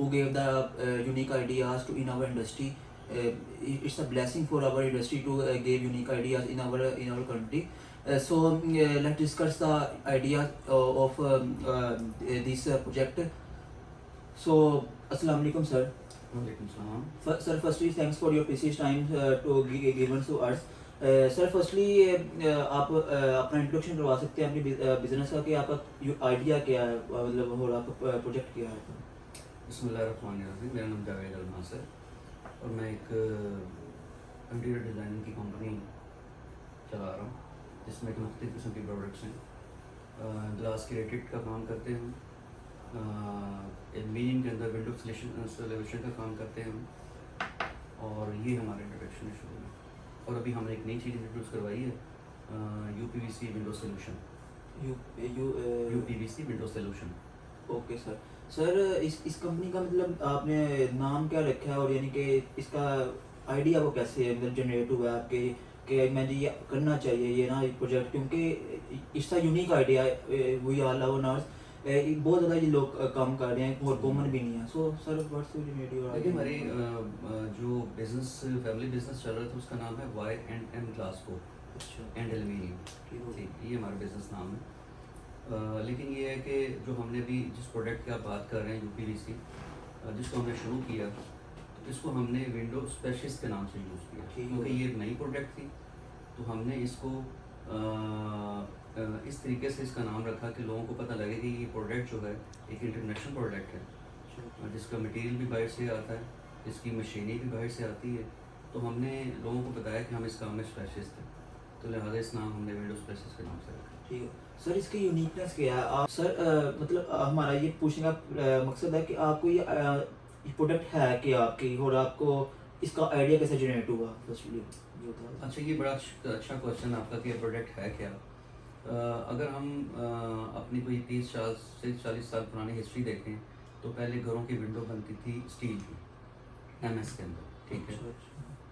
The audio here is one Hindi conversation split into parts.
who gave the unique ideas to in our industry. It's a blessing for our industry to give unique ideas in our country. Let's discuss the idea of this project. So, Assalamu alaikum, sir. Walaikum salam. Sir, firstly, thanks for your precious time to given to us. Sir firstly आप अपना इंट्रोडक्शन करवा सकते हैं अपनी बिजनेस का कि आपका आइडिया क्या है, मतलब और आपका प्रोजेक्ट क्या है? बिस्मिल्लाहिर्रहमानिर्रहीम। मेरा नाम जावेद अलमास है और मैं एक इंटीरियर डिज़ाइनिंग की कंपनी चला रहा हूँ जिसमें कि मुख्तलिफ किस्म के प्रोडक्ट्स हैं। ग्लास की रेटेड का काम करते हैं, एल्यूमिनियम के अंदर विंडो इंस्टॉलेशन का काम करते हैं और ये हमारा इंट्रोडक्शन है शुरू में। और अभी हमने एक नई चीज़ इंट्रोड्यूस करवाई है, UPVC window solution. UPVC window solution. Okay sir. Sir इस कंपनी का मतलब आपने नाम क्या रखा है और यानी कि इसका आइडिया वो कैसे है मतलब जनरेट हुआ है आपके कि मैं ये करना चाहिए ये ना प्रोजेक्ट, क्योंकि इसका unique idea we are love nurse बहुत ज़्यादा ये लोग काम कर रहे हैं और कॉमन भी नहीं है। So sir what's your generative? देखिए हमारी जो बिजनेस फैमिली बिजनेस चल रहा था उसका नाम है Y&M ग्लास को एंड एल्यूमिनियम। ठीक, ये हमारा बिजनेस नाम है। लेकिन ये है कि जो हमने भी जिस प्रोडक्ट की आप बात कर रहे हैं यूपीवीसी जिसको हमने शुरू किया तो इसको हमने विंडो स्पेशलिस्ट के नाम से यूज़ किया क्योंकि ये नई प्रोडक्ट थी। तो हमने इसको इस तरीके से इसका नाम रखा कि लोगों को पता लगे कि ये प्रोडक्ट जो है एक इंटरनेशनल प्रोडक्ट है जिसका मटेरियल भी बाहर से आता है, इसकी मशीनें भी बाहर से आती है। तो हमने लोगों को बताया कि हम इस काम में स्पेशलिस्ट हैं, तो लिहाजा इस नाम हमने विंडो स्पेशलिस्ट के नाम से रखा। ठीक है सर, इसकी यूनिकनेस क्या है? आप सर मतलब हमारा ये पूछने का मकसद है कि आपको ये प्रोडक्ट है कि आपकी और आपको इसका आइडिया कैसे जनरेट हुआ फर्स्टली? अच्छा, ये बड़ा अच्छा क्वेश्चन आपका कि प्रोडक्ट है क्या। अगर हम अपनी कोई 30 साल से 40 साल पुरानी हिस्ट्री देखें तो पहले घरों की विंडो बनती थी स्टील की MS के अंदर, ठीक है।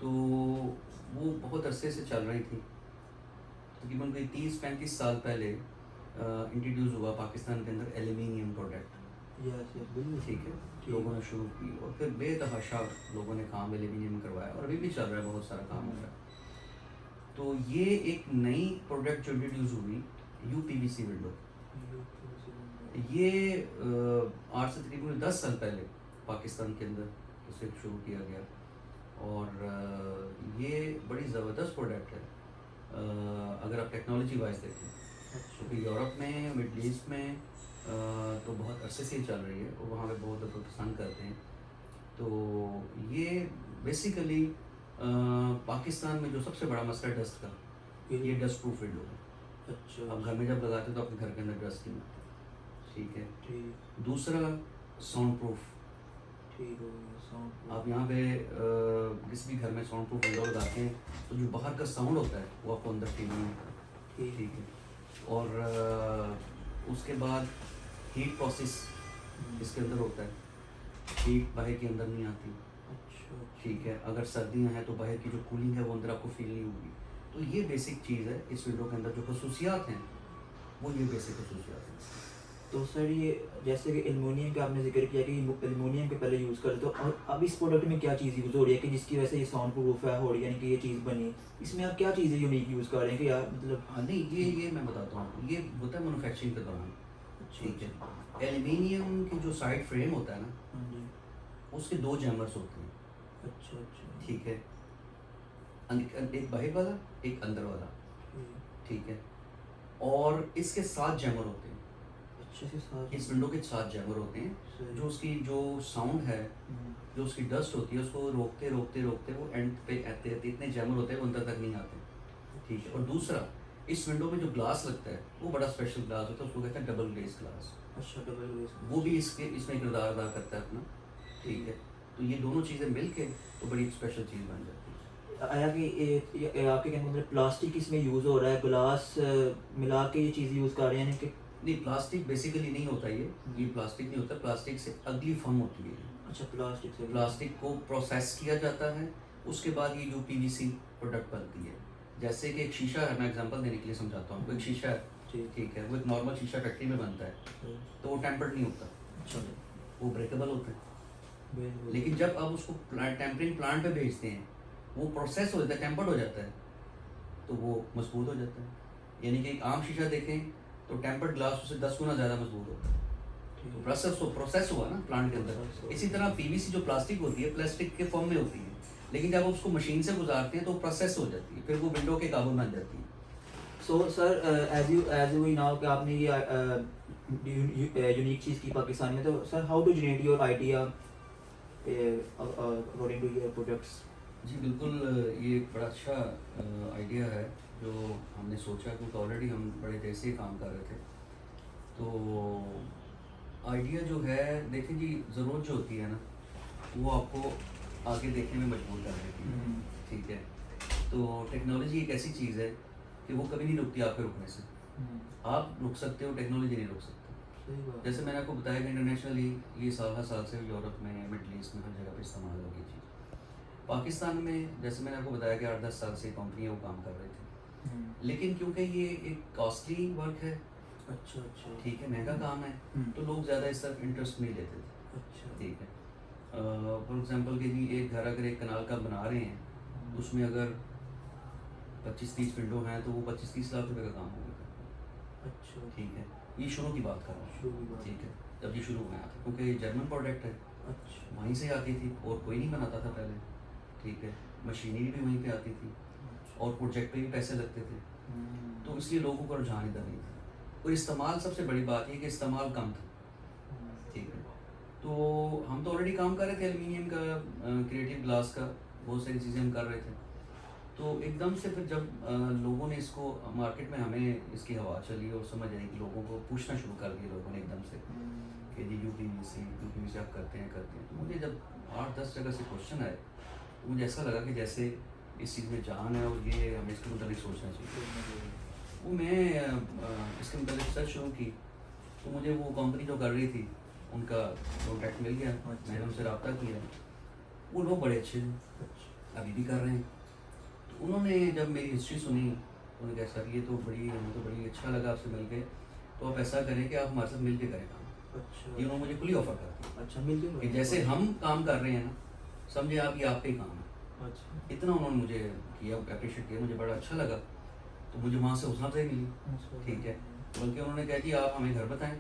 तो वो बहुत अरसे से चल रही थी, तकरीबन कोई 30-35 साल पहले इंट्रोड्यूस हुआ पाकिस्तान के अंदर एल्यूमिनियम प्रोडक्ट। ठीक है, लोगों ने शुरू की और फिर बेतहाशा लोगों ने काम एल्यूमिनियम करवाया और अभी भी चल रहा है, बहुत सारा काम हो रहा है। तो ये एक नई प्रोडक्ट जो इंट्रोड्यूस हुई यूपीवीसी विंडो, ये आज से तकरीबन 10 साल पहले पाकिस्तान के अंदर उसे शुरू किया गया और ये बड़ी ज़बरदस्त प्रोडक्ट है अगर आप टेक्नोलॉजी वाइज देखें। क्योंकि यूरोप में मिडल ईस्ट में तो बहुत अरसे से ही चल रही है और वहाँ पे बहुत ज़्यादा पसंद करते हैं। तो ये बेसिकली पाकिस्तान में जो सबसे बड़ा मसला है डस्ट का, ये डस्ट प्रूफ विंडो है। अच्छा, आप घर में जब लगाते हो तो अपने घर के अंदर डस्ट नहीं आती, ठीक है। ठीक, दूसरा साउंड प्रूफ। ठीक हो गया साउंड। आप यहाँ पे किसी भी घर में साउंड प्रूफ विंडो लगाते हैं तो जो बाहर का साउंड होता है वो आपको अंदर फील नहीं होता, ठीक है। और उसके बाद हीट प्रोसेस इसके अंदर होता है, हीट बाहर के अंदर नहीं आती, ठीक है। अगर सर्दियाँ हैं तो बाहर की जो कूलिंग है वो अंदर आपको फील नहीं होगी। तो ये बेसिक चीज़ है इस विंडो के अंदर, जो खसूसियात हैं वो ये बेसिक खसूसियात हैं। तो सर ये जैसे कि एल्युमिनियम का आपने जिक्र किया कि एल्युमिनियम के पहले यूज़ करते, तो और अब इस प्रोडक्ट में क्या चीज़ यूज़ हो रही है कि जिसकी वजह से ये साउंड प्रूफ है हो रही है, यानी कि ये चीज़ बनी, इसमें आप क्या चीज़ें यूनिक यूज़ कर रहे हैं कि यार मतलब? हाँ नहीं, ये मैं बताता हूँ, ये होता है मैनुफैक्चरिंग के दौरान, ठीक है। एल्यूमिनियम की जो साइड फ्रेम होता है ना, उसके 2 जैमर्स होते हैं। अच्छा, ठीक है, एक बाहर वाला एक अंदर वाला, ठीक है। और इसके 7 जैमर होते हैं। इस विंडो के 7 जैमर होते हैं जो उसकी जो साउंड है, जो उसकी डस्ट होती है उसको रोकते रोकते रोकते वो एंड पे आते आते इतने जैमर होते हैं वो अंदर तक नहीं आते, ठीक है। और दूसरा, इस विंडो में जो ग्लास लगता है वो बड़ा स्पेशल ग्लास होता है, उसको कहते हैं डबल ग्लेज ग्लास। अच्छा, डबल ग्लेज, वो भी इसमें किरदार अदा करता है अपना, ठीक है। तो ये दोनों चीज़ें मिल के तो बड़ी स्पेशल चीज़ बन जाती है। आया कि आपके कहने मतलब प्लास्टिक इसमें यूज़ हो रहा है, ग्लास मिला के ये चीज़ यूज़ कर रहे हैं कि नहीं, प्लास्टिक बेसिकली नहीं होता ये प्लास्टिक नहीं होता, प्लास्टिक से अगली फॉर्म होती है। अच्छा, प्लास्टिक को प्रोसेस किया जाता है, उसके बाद ये जो PVC प्रोडक्ट बनती है। जैसे कि एक शीशा है, मैं एग्जांपल देने के लिए समझाता हूँ। एक शीशा है, ठीक है, वो एक नॉर्मल शीशा फैक्ट्री में बनता है तो वो टेम्पर्ड नहीं होता, अच्छा, वो ब्रेकेबल होता है, बिल्कुल। लेकिन जब आप उसको टेम्परिंग प्लांट पे भेजते हैं, वो प्रोसेस हो जाता है, टेम्पर्ड हो जाता है, तो वो मजबूत हो जाता है। यानी कि एक आम शीशा देखें तो टेम्पर्ड ग्लास उससे 10 गुना ज़्यादा मजबूत होता है। तो प्रोसेस हुआ ना प्लांट के Process अंदर। हुआ। इसी तरह पीवीसी जो प्लास्टिक होती है, प्लास्टिक के फॉर्म में होती है, लेकिन जब आप उसको मशीन से गुजारते हैं तो प्रोसेस हो जाती है, फिर वो विंडो के काबू बन जाती है। So sir, as you know कि आपने ये यूनिक चीज़ की पाकिस्तान में, तो sir how to generate your idea according to your products? जी बिल्कुल, ये एक बड़ा अच्छा आइडिया है जो हमने सोचा, क्योंकि ऑलरेडी हम बड़े देर से ही काम कर रहे थे। तो आइडिया जो है, देखिए जी, ज़रूरत जो होती है ना, वो आपको आगे देखने में मजबूर कर देती है। ठीक है, तो टेक्नोलॉजी एक ऐसी चीज़ है कि वो कभी नहीं रुकती आपके रुकने से। आप रुक सकते हो, टेक्नोलॉजी नहीं रुक सकती। सही बात। जैसे मैंने आपको बताया कि इंटरनेशनली ये साल हर साल से यूरोप में, मिडल ईस्ट में, हर जगह पे इस्तेमाल होगी चीज़। पाकिस्तान में जैसे मैंने आपको बताया कि 8-10 साल से कंपनियाँ वो काम कर रही थी, लेकिन क्योंकि ये एक कॉस्टली वर्क है, अच्छा अच्छा। ठीक है, महंगा काम है, तो लोग ज़्यादा इस तरफ इंटरेस्ट नहीं लेते थे। अच्छा। ठीक है, फॉर एग्जांपल कि जी एक घर अगर एक कनाल का बना रहे हैं, तो उसमें अगर 25-30 विंडो हैं तो वो 25-30 लाख रुपए का काम होगा। अच्छा। ठीक है, ये शुरू की बात कर रहा हूँ। शुरू की बात। ठीक है, जब ये शुरू हुआ था, क्योंकि ये जर्मन प्रोडक्ट है, अच्छा। वहीं से आती थी और कोई नहीं बनाता था पहले। ठीक है, मशीनरी भी वहीं पे आती थी और प्रोजेक्ट पे भी पैसे लगते थे, तो इसलिए लोगों का रुझान इधर नहीं था। और इस्तेमाल, सबसे बड़ी बात ये कि इस्तेमाल कम था। ठीक है, तो हम तो ऑलरेडी काम कर रहे थे एल्युमिनियम का, क्रिएटिव ग्लास का, बहुत सारी चीज़ें हम कर रहे थे। तो एकदम से फिर जब लोगों ने इसको मार्केट में, हमें इसकी हवा चली और समझ आई कि लोगों को पूछना शुरू कर दिया लोगों ने एकदम से कि जी यूपीवीसी आप करते हैं। तो मुझे जब 8-10 जगह से क्वेश्चन आए, तो मुझे ऐसा लगा कि जैसे इस चीज़ में जान है और ये हमें इसके मुताबिक सोचना चाहिए। वो मैं इसके मुताबिक रिसर्च शुरू की, तो मुझे वो कंपनी जो कर रही थी उनका कॉन्टैक्ट मिल गया। अच्छा। मैंने उनसे रब्ता किया, वो लोग बड़े अच्छे थे, अभी भी कर रहे हैं। तो उन्होंने जब मेरी हिस्ट्री सुनी, उन्होंने कहा सर ये तो हमें तो बड़ी अच्छा लगा आपसे मिल के, तो आप ऐसा करें कि आप हमारे साथ मिल के करें काम। अच्छा। ये उन्होंने मुझे खुली ऑफर कर दी अच्छा, मिलके कि जैसे हम काम कर रहे हैं ना, समझे आप, ये आप पे ही काम है। अच्छा। इतना उन्होंने मुझे किया, अप्रिशिएट किया, मुझे बड़ा अच्छा लगा। तो मुझे वहाँ से हौसला अफजाई मिली। ठीक है, बल्कि उन्होंने कहा कि आप हमें घर बताएं,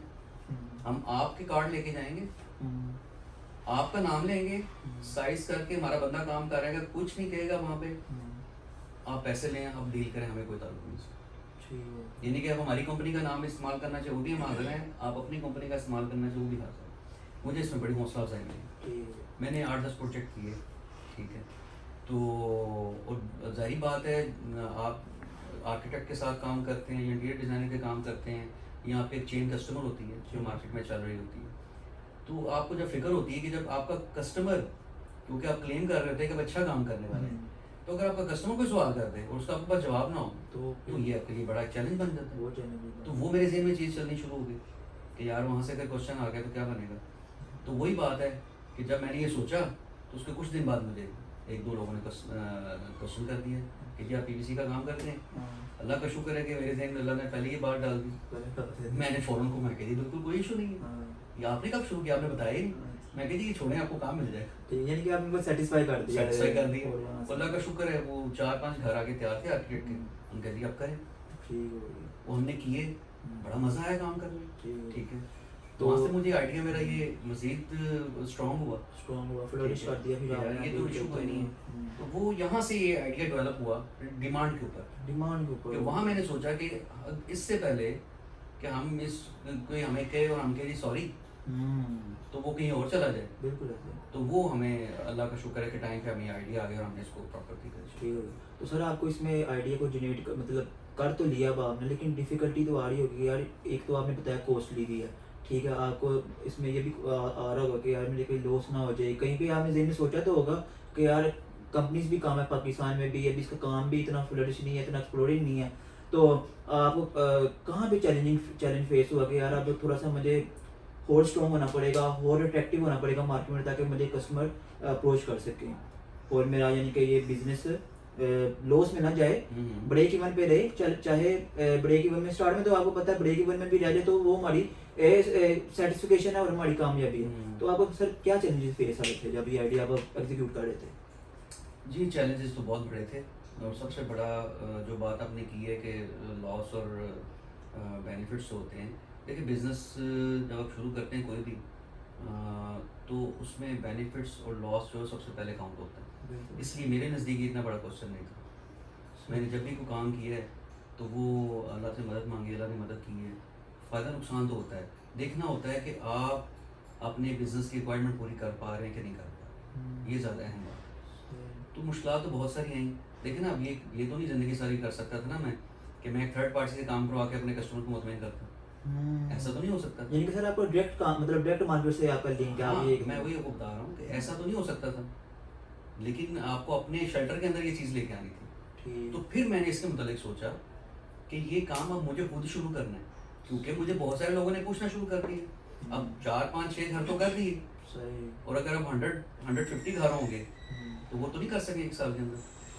हम आपके कार्ड लेके जाएंगे, आपका नाम लेंगे, साइज करके हमारा बंदा काम कर रहेगा, कुछ नहीं कहेगा वहाँ पे, आप पैसे लें, आप डील करें, हमें कोई ताल्लुक नहीं इससे। यानी कि आप हमारी कंपनी का नाम इस्तेमाल करना चाहिए, वो भी हम हाजिर हैं, आप अपनी कंपनी का इस्तेमाल करना चाहिए, वो भी हाजिर हैं। मुझे इसमें बड़ी हौसला अफजाई मिली। मैंने 8-10 प्रोजेक्ट किए। ठीक है, तो और जाहिर बात है, आप आर्किटेक्ट के साथ काम करते हैं, इंटीरियर डिज़ाइनर के काम करते हैं, या आपके एक चेन कस्टमर होती है जो मार्केट में चल रही होती है, तो आपको जब फिक्र होती है कि जब आपका कस्टमर, क्योंकि आप क्लेम कर रहे थे कि आप अच्छा काम करने वाले हैं, तो अगर आपका कस्टमर कोई सवाल कर दे और उसका आपके पास जवाब ना हो, तो ये आपके लिए बड़ा चैलेंज बन जाता है। तो वो मेरे जहन में चीज़ चलनी शुरू हो गई कि यार वहाँ से अगर क्वेश्चन आ गया तो क्या बनेगा। तो वही बात है कि जब मैंने ये सोचा, तो उसके कुछ दिन बाद मुझे 1-2 लोगों ने क्वेश्चन कर दिया कि जी आप पीवीसी का काम करते हैं। अल्लाह का शुक्र है कि मेरे जहन में अल्लाह ने पहले ये बात डाल दी। मैंने फ़ौरन को मैं कह दी बिल्कुल कोई इशू नहीं है, ये आपने कब शुरू किया, आपने बताया ही नहीं। मैं कह दी ये छोड़ें, आपको काम मिल जाएगा। यानी कि आपने सेटिस्फाई कर दिया। सेटिस्फाई कर दिया, अल्लाह का शुक्र है। वो 4-5 घर आगे तैयार थे आर्किटेक्ट के, हम कह दिया आप करें। ठीक हो गया। वो हमने किए, बड़ा मज़ा आया काम करने में। ठीक है, तो तो वहाँ से मुझे आइडिया मेरा ये मज़ीद स्ट्रॉन्ग हुआ। फ्लोरिश कर दिया फिर यार आपने। ये तो इशू कोई नहीं है। तो वो यहाँ से ये आइडिया डेवलप हुआ डिमांड के ऊपर, डिमांड के ऊपर। कि वहाँ मैंने सोचा कि इससे पहले कि हम इस कोई हमें कहे और हम कहे जी सॉरी, तो वो कहीं और चला जाए। बिल्कुल ऐसे। तो वो हमें अल्लाह का शुक्र है कि टाइम पे हमें आइडिया आ गया और हमने इसको प्रॉपर्टी करी। ठीक हो गया। तो सर आपको इसमें आइडिया को जनरेट कर, मतलब कर तो लिया अब आपने, लेकिन डिफिकल्टी तो आ रही होगी यार। एक तो आपने बताया कॉस्टली भी है, ठीक है, आपको इसमें ये भी आ रहा होगा कि यार मेरे कोई लॉस ना हो जाए। कहीं पे आपने जेहन में सोचा तो होगा कि यार कंपनीज भी काम है पाकिस्तान में भी, अभी इसका काम भी इतना फ्लरिश नहीं है, इतना एक्सप्लोरिंग नहीं है। तो आपको कहाँ पे चैलेंज फेस हुआ कि यार अब थोड़ा सा मुझे और स्ट्रॉन्ग होना पड़ेगा, और अट्रैक्टिव होना पड़ेगा मार्केट में, ताकि मुझे कस्टमर अप्रोच कर सकें और मेरा यानी कि ये बिजनेस लॉस में ना जाए, हम्म। ब्रेक इवन पे रहे, चाहे ब्रेक इवन में स्टार्ट में तो आपको पता है ब्रेक इवन में भी रह जाए तो वो हमारी सेटिस्फिकेशन है और हमारी कामयाबी है। हम्म। तो आपको सर क्या चैलेंजेस फेस आ रहे थे जब ये आइडिया आप एग्जीक्यूट कर रहे थे? जी, चैलेंजेस तो बहुत बड़े थे, और सबसे बड़ा जो बात आपने की है कि लॉस और बेनिफिट्स होते हैं। देखिए, बिजनेस जब आप शुरू करते हैं कोई भी, तो उसमें बेनिफिट्स और लॉस जो है सबसे पहले काउंट होता है। बिल्कुल। इसलिए मेरे नज़दीक इतना बड़ा क्वेश्चन नहीं था। मैंने जब भी कोई काम किया है तो वो अल्लाह से मदद मांगी, अल्लाह ने मदद की है। फ़ायदा नुकसान तो होता है, देखना होता है कि आप अपने बिजनेस की रिक्वायरमेंट पूरी कर पा रहे हैं कि नहीं कर पा रहे, ये ज़्यादा अहम बात है। तो मुश्किलात तो बहुत सारी आई। लेकिन अब ये तो नहीं ज़िंदगी सारी कर सकता था ना मैं, कि मैं एक थर्ड पार्टी से काम करवा के अपने कस्टमर को मुतमईन करता। ऐसा तो नहीं हो सकता। यानी कि सर आपको डायरेक्ट काम मतलब डायरेक्ट मार्केट से आपका लिंक है, हाँ, आप ये मैं वही आपको बता रहा हूँ कि ऐसा तो नहीं हो सकता था, लेकिन आपको अपने शेल्टर के अंदर ये चीज़ लेके आनी थी। ठीक। तो फिर मैंने इसके मुतालिक सोचा कि ये काम अब मुझे खुद शुरू करना है, क्योंकि मुझे बहुत सारे लोगों ने पूछना शुरू कर दिया। अब 4 5 6 घर तो कर दिए, सही। और अगर अब 150 घर होंगे तो वो तो नहीं कर सके एक साल के अंदर।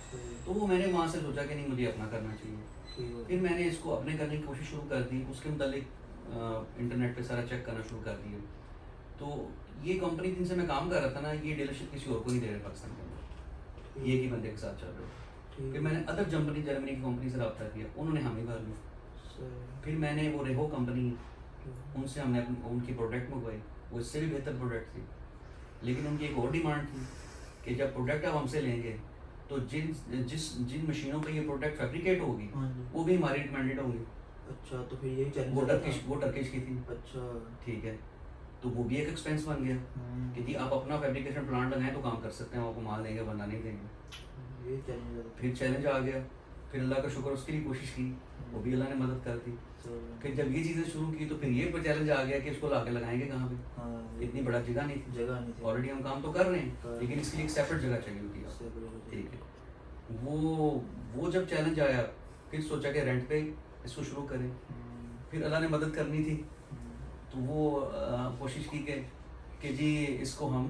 सही। तो वो मैंने वहाँ से सोचा कि नहीं, मुझे अपना करना चाहिए। ठीक है। फिर मैंने इसको अपने करने की कोशिश शुरू कर दी, उसके मुतालिक इंटरनेट पे सारा चेक करना शुरू कर दिया। तो ये कंपनी जिनसे मैं काम कर रहा था ना, ये डीलरशिप किसी और को नहीं दे रहे पाकिस्तान के अंदर, ये एक ही बंदे के साथ चल रहे थे। ठीक फिर है। मैंने अदर जर्मनी की कंपनी से रब्ता किया, उन्होंने हमें भर लिया। सही। फिर मैंने वो रेहो कंपनी, उनसे हमने उनकी प्रोडक्ट मंगवाई, वो इससे भी बेहतर प्रोडक्ट थी। लेकिन उनकी एक और डिमांड थी कि जब प्रोडक्ट आप हमसे लेंगे तो जिन मशीनों पे ये प्रोडक्ट फैब्रिकेट होगी हाँ जी। वो भी हमारी रिकमेंडेड होंगी। अच्छा, तो फिर यही चैलेंज वो था। टर्किश की थी। अच्छा। ठीक है, तो वो भी एक एक्सपेंस बन गया कि जी आप अपना फैब्रिकेशन प्लांट लगाएं तो काम कर सकते हैं, हम आपको माल देंगे वरना नहीं देंगे। ये चैलेंज था। फिर चैलेंज आ गया, फिर अल्लाह का शुक्र उसके लिए कोशिश की, वो भी अल्लाह ने मदद कर दी। फिर जब ये चीज़ें शुरू की तो फिर ये चैलेंज आ गया कि इसको ला के लगाएंगे कहाँ पे। हाँ, इतनी बड़ा जगह नहीं थी, जगह नहीं थी। ऑलरेडी हम काम तो कर रहे कर हैं, रहे लेकिन इसके लिए एक सेपरेट जगह चाहिए होती है। Separate ठीक है, वो जब चैलेंज आया फिर सोचा कि रेंट पे इसको शुरू करें। फिर अल्लाह ने मदद करनी थी, तो वो कोशिश की कि जी इसको हम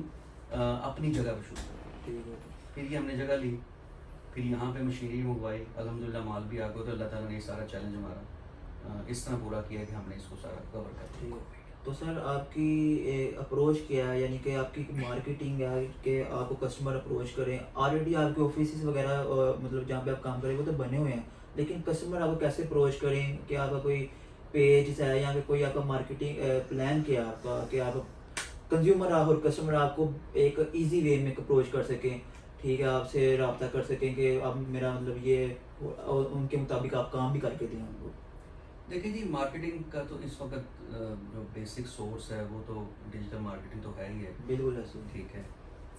अपनी जगह पर शुरू करें। ठीक है। फिर ये हमने जगह ली, फिर यहाँ पे मशीनरी मंगवाई, अल्हम्दुलिल्लाह माल भी आ गया। तो अल्लाह ताला ने ये सारा चैलेंज हमारा इस तरह पूरा किया कि हमने इसको सारा कवर कर ठीक दिया। है। तो सर आपकी अप्रोच क्या है, यानी कि आपकी मार्केटिंग है कि आपको कस्टमर अप्रोच करें? ऑलरेडी आपके ऑफिस वगैरह मतलब जहाँ पे आप काम करें वो तो बने हुए हैं, लेकिन कस्टमर आपको कैसे अप्रोच करें? क्या आपका कोई पेज है या फिर कोई आपका मार्केटिंग प्लान क्या है आपका कि आप कंज्यूमर आप और कस्टमर आपको एक इजी वे में अप्रोच कर सकें, ठीक है, आपसे रब्ता कर सकें कि अब मेरा मतलब ये और उनके मुताबिक आप काम भी करके दें उनको? देखिए जी, मार्केटिंग का तो इस वक्त जो बेसिक सोर्स है वो तो डिजिटल मार्केटिंग तो है ही है। बिल्कुल ऐसे। ठीक है,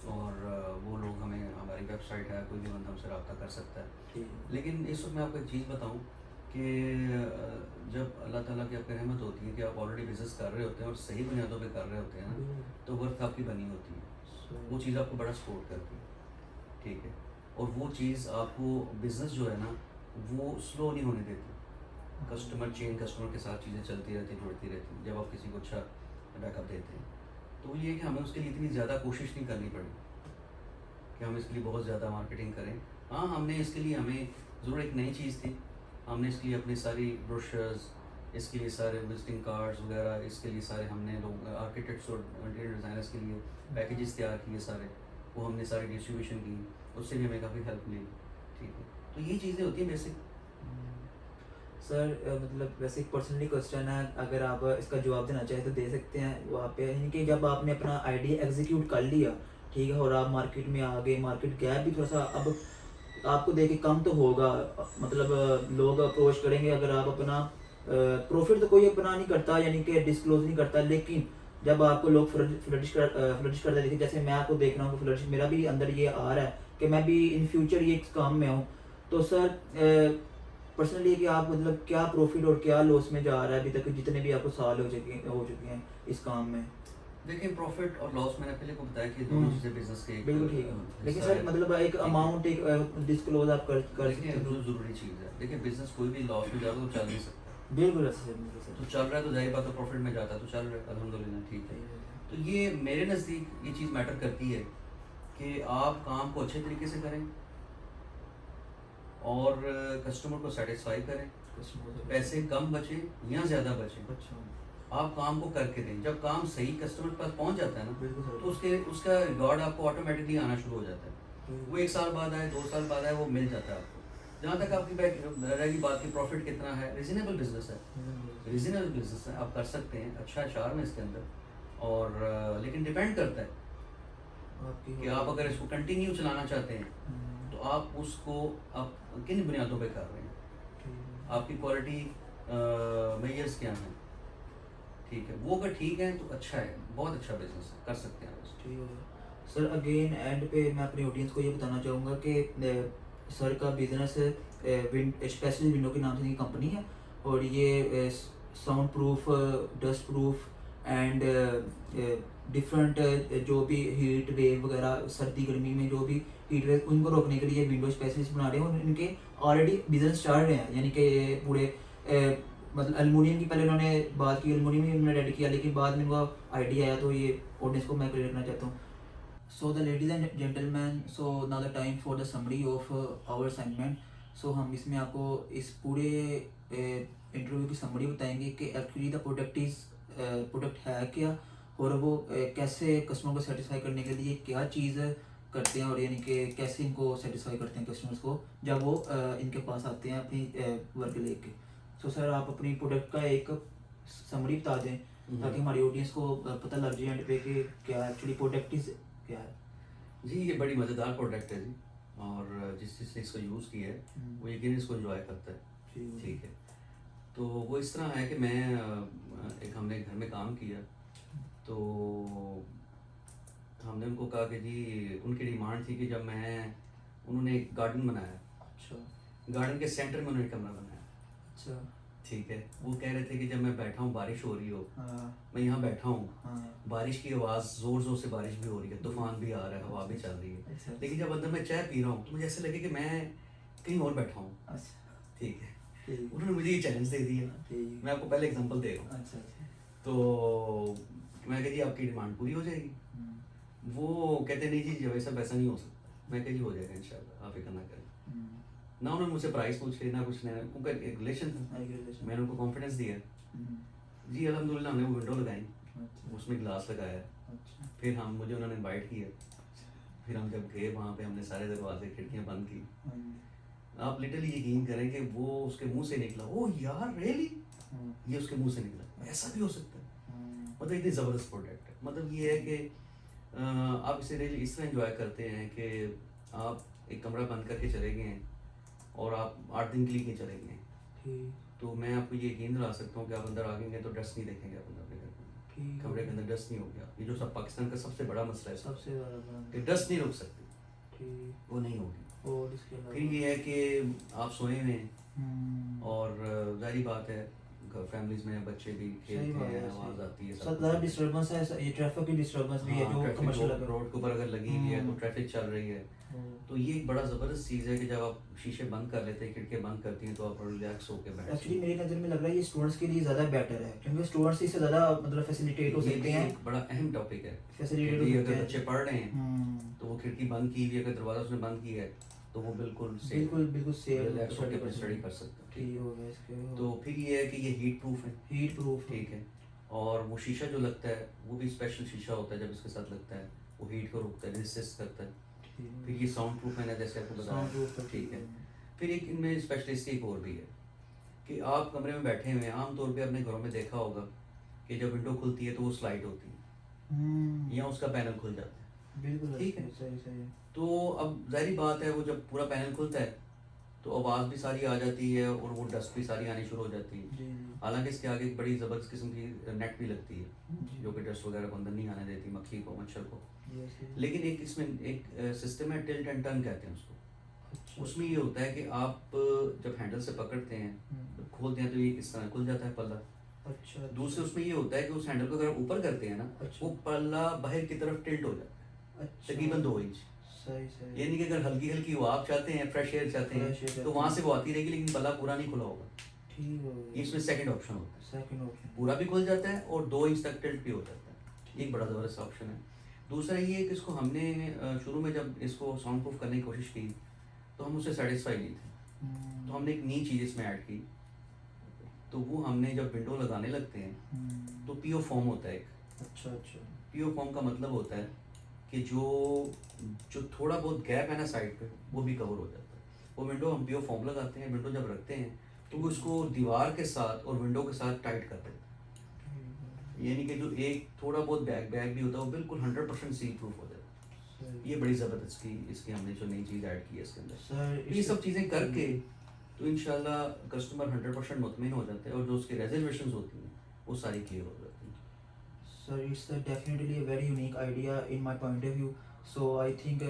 और वो लोग हमें, हमारी वेबसाइट है, कोई भी बंदा हमसे रब्ता कर सकता है। ठीक है। लेकिन इस वक्त मैं आपको एक चीज़ बताऊं कि जब अल्लाह ताला की आपकी रहमत होती है कि आप ऑलरेडी बिजनेस कर रहे होते हैं और सही बुनियादों पे कर रहे होते हैं ना, तो वर्थ आपकी बनी होती है, वो चीज़ आपको बड़ा सपोर्ट करती है। ठीक है, और वो चीज़ आपको बिज़नेस जो है ना वो स्लो नहीं होने देती। कस्टमर के साथ चीज़ें चलती रहती, जुड़ती रहती जब आप किसी को अच्छा बैकअप देते हैं। तो ये है कि हमें उसके लिए इतनी ज़्यादा कोशिश नहीं करनी पड़ी कि हम इसके लिए बहुत ज़्यादा मार्केटिंग करें। हाँ, हमने इसके लिए, हमें ज़रूर एक नई चीज़ थी, हमने इसके लिए अपनी सारी ब्रोशर्स, इसके लिए सारे विजिटिंग कार्ड्स वगैरह, इसके लिए सारे हमने लोग आर्किटेक्ट्स और इंटीरियर डिज़ाइनर्स के लिए पैकेजेस तैयार किए सारे, वो हमने सारी डिस्ट्रीब्यूशन की, उससे भी हमें काफ़ी हेल्प मिली। ठीक है, तो ये चीज़ें होती हैं बेसिक। सर मतलब वैसे एक पर्सनली क्वेश्चन है, अगर आप इसका जवाब देना चाहें तो दे सकते हैं वहाँ पे, यानी कि जब आपने अपना आइडिया एग्जीक्यूट कर लिया, ठीक है, और आप मार्केट में आ गए, मार्केट गैप भी थोड़ा सा अब आपको देख के कम तो होगा, मतलब लोग अप्रोच करेंगे अगर आप अपना प्रॉफिट तो कोई अपना नहीं करता, यानी कि डिस्क्लोज नहीं करता, लेकिन जब आपको लोग फ्लरिश करते देखें, जैसे मैं आपको देख रहा हूँ फ्लरिश, मेरा भी अंदर ये आ रहा है कि मैं भी इन फ्यूचर ये काम में हूँ, तो सर पर्सनली कि आप मतलब क्या प्रॉफिट और क्या लॉस में जा रहा है अभी तक, जितने भी आपको साल हो चुके हैं इस काम में? देखिए, प्रॉफिट और लॉस मैंने पहले को बताया कि दोनों चीज़ें बिजनेस के एक बिल्कुल ठीक है, लेकिन हिस्सा सर है। मतलब एक ठीक है। अमाउंट एक डिस्क्लोज आप कर सकते देखिए, जो हैं? ज़रूरी चीज़ है, देखिए बिजनेस कोई भी लॉस में जाता तो चल नहीं सकता। बिल्कुल ऐसे सर, बिल्कुल तो सर। चल रहा है तो जाहिर बात है, प्रॉफिट में जाता है तो चल रहा है, अल्हम्दुलिल्लाह, ठीक है। तो ये मेरे नज़दीक ये चीज़ मैटर करती है कि आप काम को अच्छे तरीके से करें, और कस्टमर को सेटिस्फाई करें, कस्टमर को पैसे कम बचें या ज़्यादा बचें, अच्छा आप काम को करके दें। जब काम सही कस्टमर के पास पहुंच जाता है ना, बिल्कुल सर। तो उसका रिवॉर्ड आपको ऑटोमेटिकली आना शुरू हो जाता है। वो 1 साल बाद आए, 2 साल बाद आए, वो मिल जाता है आपको। जहाँ तक आपकी रहेगी बात की प्रॉफिट कितना है, रीजनेबल बिजनेस है, रीजनेबल बिजनेस है, आप कर सकते हैं, अच्छा चार्म है इसके अंदर। और लेकिन डिपेंड करता है कि आप अगर इसको कंटिन्यू चलाना चाहते हैं तो आप उसको आप किन बुनियादों पे कर रहे हैं, आपकी क्वालिटी मेजर्स क्या हैं, ठीक है। वो अगर ठीक है तो अच्छा है, बहुत अच्छा बिजनेस है, कर सकते हैं आप इसको। ठीक है सर। अगेन एंड पे मैं अपनी ऑडियंस को ये बताना चाहूँगा कि सर का बिजनेस स्पेशली विंडो के नाम से कंपनी है, और ये sound proof, dust proof and different जो भी हीट वेव वगैरह, सर्दी गर्मी में जो भी हीट वेव उनको रोकने के लिए विंडो स्पेशलिस्ट बना रहे हैं, और इनके ऑलरेडी बिजनेस चल रहे हैं। यानी कि ये पूरे मतलब एलुमिनियम की पहले उन्होंने बात की, एलुमिनियम ही उन्होंने रेडी किया, लेकिन बाद में उनका आइडिया आया, तो ये ऑडियंस को मैं क्लियर करना चाहता हूँ। So the ladies and gentleman, so now the time for the summary of our segment. So हम इसमें आपको इस पूरे इंटरव्यू की समरी बताएंगे कि एक्चुअली द प्रोडक्ट है क्या, और वो कैसे कस्टमर को सेटिस्फाई करने के लिए क्या चीज़ करते हैं, और यानी कि कैसे इनको सेटिस्फाई करते हैं कस्टमर्स को जब वो इनके पास आते हैं अपनी वर्क लेके। सो सर आप अपनी प्रोडक्ट का एक समरी बता दें ताकि हमारी ऑडियंस को पता लग जाए एंड पे कि क्या एक्चुअली प्रोडक्ट इज क्या है। जी ये बड़ी मज़ेदार प्रोडक्ट है जी, और जिसने इसको यूज़ किया है वो यकीन इसको एंजॉय करता है, ठीक है। तो वो इस तरह है कि मैं एक हमने घर में काम किया, तो हमने उनको कहा कि जी उनकी डिमांड थी कि जब उन्होंने एक गार्डन बनाया, अच्छा गार्डन के सेंटर में उन्होंने कमरा बनाया, अच्छा ठीक है। वो कह रहे थे कि जब मैं बैठा हूँ, बारिश हो रही हो, हाँ मैं यहाँ बैठा हूँ, हाँ बारिश की आवाज़, ज़ोर ज़ोर से बारिश भी हो रही है, तूफान भी आ रहा है, हवा भी चल रही है, अच्छा लेकिन जब अंदर मैं चाय पी रहा हूँ तो मुझे ऐसे लगे कि मैं कहीं और बैठा हूँ, अच्छा ठीक है। ठीक उन्होंने मुझे ये चैलेंज दे दिया। ठीक मैं आपको पहले एग्जांपल दे रहा हूँ। अच्छा अच्छा तो मैं कहा जी आपकी डिमांड पूरी हो जाएगी। वो कहते नहीं जी वैसा वैसा नहीं हो सकता। मैं कहा जी हो जाएगा इंशाल्लाह, आप फिक्र ना करें। ना उन्होंने मुझसे प्राइस पूछे ना कुछ, नहीं, उनका एक रिलेशन था, मैंने उनको कॉन्फिडेंस दिया। जी अल्हम्दुलिल्लाह हमने वो विंडो लगाई, उसमें ग्लास लगाया, फिर मुझे उन्होंने इनवाइट किया, फिर हम जब गए वहाँ पे हमने सारे दरवाजे खिड़कियाँ बंद की। आप लिटरली यकीन करें कि वो उसके मुंह से निकला, ओ यार रियली, ये उसके मुंह से निकला, ऐसा भी हो सकता है। मतलब इतनी ज़बरदस्त प्रोडक्ट है। मतलब ये है कि आप इसे रियली इस तरह एंजॉय करते हैं कि आप एक कमरा बंद करके चले गए हैं और आप 8 दिन के लिए चले गए हैं, तो मैं आपको ये यकीन दिला सकता हूँ कि आप अंदर आ गए तो डस्ट नहीं देखेंगे आप अंदर अपने घर में, कमरे के अंदर डस्ट नहीं होगा। ये जो सब पाकिस्तान का सबसे बड़ा मसला है, सबसे ज़्यादा कि डस्ट नहीं रुक सकती, वो नहीं होगी। और इसके अलावा फिर ये है कि आप सोए हुए हैं और जाहिर बात है फैमिलीज में बच्चे भी खेलते हैं, आवाज़ आती है, सब ज़्यादा डिस्टर्बेंस है, ये ट्रैफिक की डिस्टर्बेंस भी है जो कमर्शियल रोड के ऊपर अगर लगी हुई है तो ट्रैफिक चल रही है, तो ये एक बड़ा ज़बरदस्त चीज़ है कि जब आप शीशे बंद कर लेते हैं, खिड़कियाँ बंद करती हैं, तो आप रिलैक्स होकर बैठ। एक्चुअली मेरी नज़र में लग रहा है ये स्टूडेंट्स के लिए ज़्यादा बेटर है, क्योंकि स्टूडेंट्स इससे ज़्यादा मतलब फैसिलिटेट हो सकते हैं। एक बड़ा अहम टॉपिक है, फैसिलिटेट हो क्योंकि सकते अगर हैं। बच्चे पढ़ रहे हैं तो वो खिड़की बंद की हुई, अगर दरवाजा उसने बंद किया है तो वो बिल्कुल बिल्कुल सेफ रिलैक्स होकर अपनी स्टडी कर सकते हैं। ठीक हो गया इसके। तो फिर ये है कि ये हीट प्रूफ है, हीट प्रूफ ठीक है। और वो शीशा जो लगता है वो भी स्पेशल शीशा होता है, जब इसके साथ लगता है वो हीट को रोकता है, रेजिस्ट करता है। फिर ये साउंड प्रूफ है ना, जैसे आपको बताया, ठीक है। फिर एक इनमें स्पेशलिस्ट एक और भी है कि आप कमरे में बैठे हुए हैं, आमतौर पे अपने घरों में देखा होगा कि जब विंडो खुलती है तो वो स्लाइड होती है या उसका पैनल खुल जाता है, बिल्कुल ठीक है। सही। तो अब जाहिर बात है वो जब पूरा पैनल खुलता है तो आवाज़ भी सारी आ जाती है और वो डस्ट भी सारी आनी शुरू हो जाती है। हालांकि इसके आगे एक बड़ी ज़बरदस्त किस्म की नेट भी लगती है जो कि डस्ट वगैरह को अंदर नहीं आने देती, मक्खी को, मच्छर को। लेकिन एक इसमें एक सिस्टम है, टिल्ट एंड टर्न कहते हैं उसको। उसमें ये होता है कि आप जब हैंडल से पकड़ते हैं, जब खोलते हैं तो ये इस तरह खुल जाता है पल्ला। अच्छा। दूसरे उसमें ये होता है कि उस हैंडल को अगर ऊपर करते हैं ना, वो पल्ला बाहर की तरफ टिल्ट हो जाता है, तकरीबन 2 इंच। सही। यानी कि अगर हल्की हल्की हवा आप चाहते हैं, फ्रेश एयर चाहते हैं, तो वहाँ से वो आती रहेगी, लेकिन पल्ला पूरा नहीं खुला होगा। ठीक है, ये इसमें सेकंड ऑप्शन होता है, सेकंड ऑप्शन पूरा भी खुल जाता है और 2 इंच तक टिल्ट भी हो जाता है। एक बड़ा ज़बरदस्त ऑप्शन है। दूसरा ये है कि इसको हमने शुरू में जब इसको साउंड प्रूफ करने की कोशिश की तो हम उससे सेटिस्फाई नहीं थे। तो हमने एक नई चीज़ इसमें ऐड की। तो वो हमने जब विंडो लगाने लगते हैं तो पीओ फॉर्म होता है एक। अच्छा अच्छा। पीओ फॉर्म का मतलब होता है कि जो जो थोड़ा बहुत गैप है ना साइड पे, वो भी कवर हो जाता है। वो विंडो हम पीओ फॉर्म लगाते हैं, विंडो जब रखते हैं तो वो उसको दीवार के साथ और विंडो के साथ टाइट कर देता है। यानी कि जो एक थोड़ा बहुत बैग भी होता है वो बिल्कुल 100% सील प्रूफ हो जाता है। ये बड़ी ज़बरदस्त की इसकी हमने जो नई चीज़ ऐड की है इसके अंदर। सर तो ये सब चीज़ें करके तो इंशाल्लाह कस्टमर 100% मुतमिन हो जाते हैं और जो उसकी रेजर्वेशंस होती हैं वो सारी क्लियर हो जाती हैं। Sir it's definitely a very unique idea in my point of view. So I think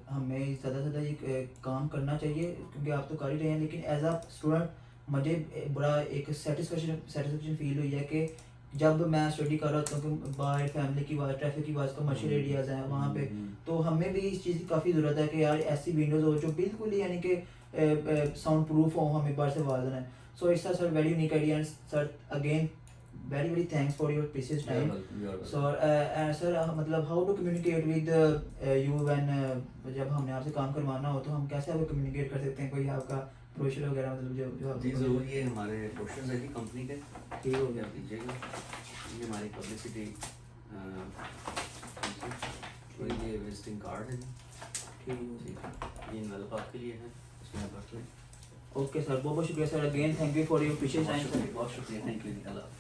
हमें ज़्यादा से ज़्यादा ये काम करना चाहिए, क्योंकि आप तो कर ही रहे हैं, लेकिन एज अ स्टूडेंट मुझे बड़ा एक सेटिस्फेक्शन फील हुई है कि जब मैं स्टडी कर रहा हूँ कि बाहर फैमिली की बात, ट्रैफिक की बात, कमर्शियल एरियाज़ हैं वहाँ पे, तो हमें भी इस चीज़ की काफ़ी ज़रूरत है कि यार ऐसी विंडोज़ हो जो बिल्कुल ही यानी कि साउंड प्रूफ हो, हमें बाहर से आवाज़ ना आए। So it's sir very unique idea and sir again very very thanks for your precious You are time. welcome, you are welcome. So sir मतलब how to communicate with you when जब हमने आपसे काम करवाना हो तो हम कैसे आपको कम्युनिकेट कर सकते हैं, कोई आपका ब्रोशर वगैरह मतलब जो जी ज़रूर, ये हमारे पोस्टर्स है जी कंपनी के, ठीक हो गया। आप दीजिएगा। ये हमारी पब्लिसिटी और ये विजिटिंग कार्ड है जी। ठीक हो ठीक है, ये इनवेलप आपके लिए है, इसमें आप रख लें। ओके सर, बहुत बहुत शुक्रिया sir, again thank you for your precious time sir. बहुत शुक्रिया, थैंक यू जी, अल्लाह।